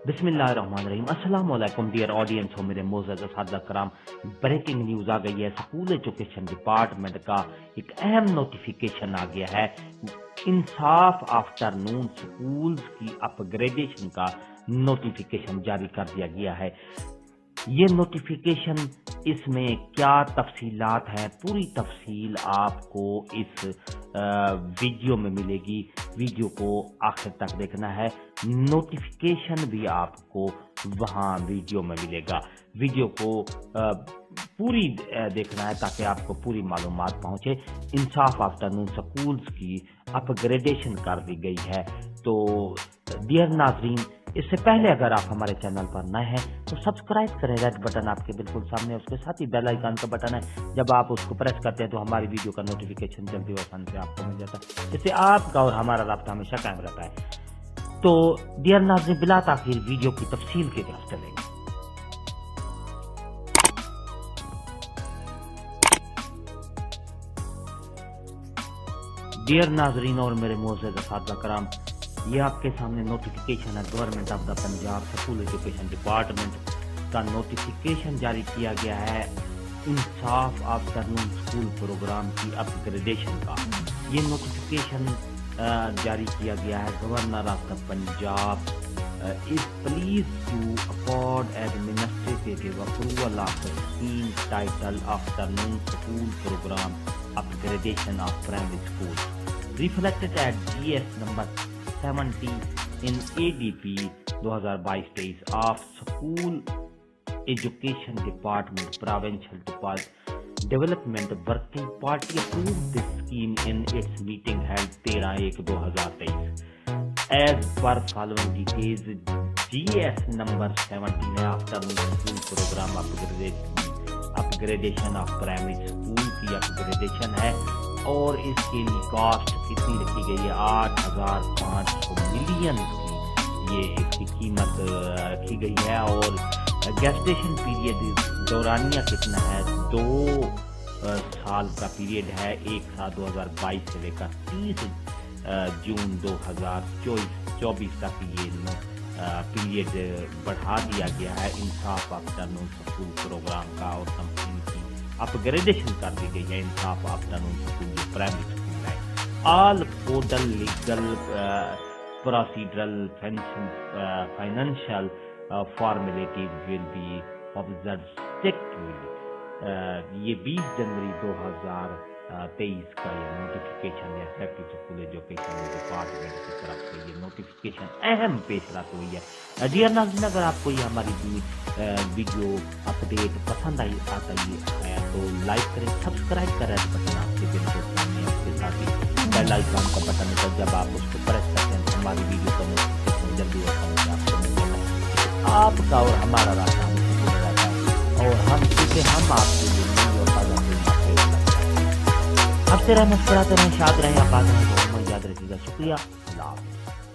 بسم اللہ الرحمن الرحیم. السلام علیکم ڈیئر آڈینس ہو میرے معزز اساتذہ کرام. بریکنگ نیوز آ گئی ہے. اسکول ایجوکیشن ڈپارٹمنٹ کا ایک اہم نوٹیفیکیشن آ گیا ہے. انصاف آفٹر نون سکولز کی اپ گریڈیشن کا نوٹیفیکیشن جاری کر دیا گیا ہے. یہ نوٹیفیکیشن اس میں کیا تفصیلات ہیں، پوری تفصیل آپ کو اس ویڈیو میں ملے گی. ویڈیو کو آخر تک دیکھنا ہے. نوٹیفیکیشن بھی آپ کو وہاں ویڈیو میں ملے گا. ویڈیو کو پوری دیکھنا ہے تاکہ آپ کو پوری معلومات پہنچے. انصاف آفٹر نون سکولز کی اپ گریڈیشن کر دی گئی ہے. تو ڈیئر ناظرین، اس سے پہلے اگر آپ ہمارے چینل پر نئے ہیں تو سبسکرائب کریں. ریڈ بٹن آپ کے بالکل سامنے، اس کے ساتھ ہی بیل آئیکن کا بٹن ہے. جب آپ اس کو پریس کرتے ہیں تو ہماری ویڈیو کا نوٹیفیکیشن جلدی و آسانی سے آپ کو مل جاتا ہے، جس سے آپ کا اور ہمارا رابطہ ہمیشہ قائم رہتا ہے. تو ڈیئر ناظرین، بلا تاخیر ویڈیو کی تفصیل کی طرف چلیں گے. ڈیئر ناظرین اور میرے معزز اساتذہ کرام، یہ آپ کے سامنے نوٹیفیکیشن ہے. Government of the Punjab school education department کا نوٹیفیکیشن جاری کیا گیا ہے انصاف آفٹر نون اسکول پروگرام کی اپ گریڈیشن کا. یہ نوٹیفیکیشن جاری کیا گیا ہے. Governor of the Punjab is pleased to accord administrative approval of the scheme titled Afternoon School Program Upgradation of Primary Schools, reflected at GS number 70 in ADP 2022 of School Education Department Provincial Development Working Party approved this scheme in its meeting held 13/1/2023. As per following details, GS number 17 ہے Afternoon School Program Upgradation of Primary School کی upgradation ہے، اور اس کے لیے cost کتنی رکھی گئی ہے؟ 8,500 ملین کی یہ اس کی قیمت رکھی گئی ہے. اور گیسٹیشن پیریڈ دورانیہ کتنا ہے؟ 2 سال کا پیریڈ ہے. 1 سال 2022 سے لے کر 30 جون 2024 تک یہ پیریڈ بڑھا دیا گیا ہے. انصاف آفٹر نون سکول پروگرام کا اور کمپنی کی اپ گریڈیشن کر دی گئی ہے. انصاف آفٹر نون سکول جو پرائمری سکول ہے. All codal legal procedural financial formalities will be observe strictly. یہ 20 جنوری 2023 کا یہ نوٹیفیکیشن ہے سیکٹری اسکول ایجوکیشن ڈپارٹمنٹ کی طرف سے. یہ نوٹیفیکیشن اہم پیش رفت ہوئی ہے. ڈیئر ناظرین، اگر آپ کو یہ ہماری ویڈیو اپڈیٹ پسند آئی ہے تو لائک کریں، سبسکرائب کریں. بٹن آپ کے بالکل سامنے، اس کے ساتھ ہی بیل آئیکن کا بٹن ہے. جب آپ اس کو پریس کرتے ہیں تو ہماری ویڈیو کا نوٹیفیکیشن جلدی ہوتا ہے آپ کو مل جاتا ہے. آپ کا اور ہمارا رابطہ ہمیشہ جڑا رہتا ہے، اور ہم کیونکہ ہم آپ کے لیے نہیں ہوتا اب سے رہے مسکراتے رہیں، شاد رہیں، آباد رہیں. بہت یاد رکھیے گا. شکریہ. اللہ حافظ.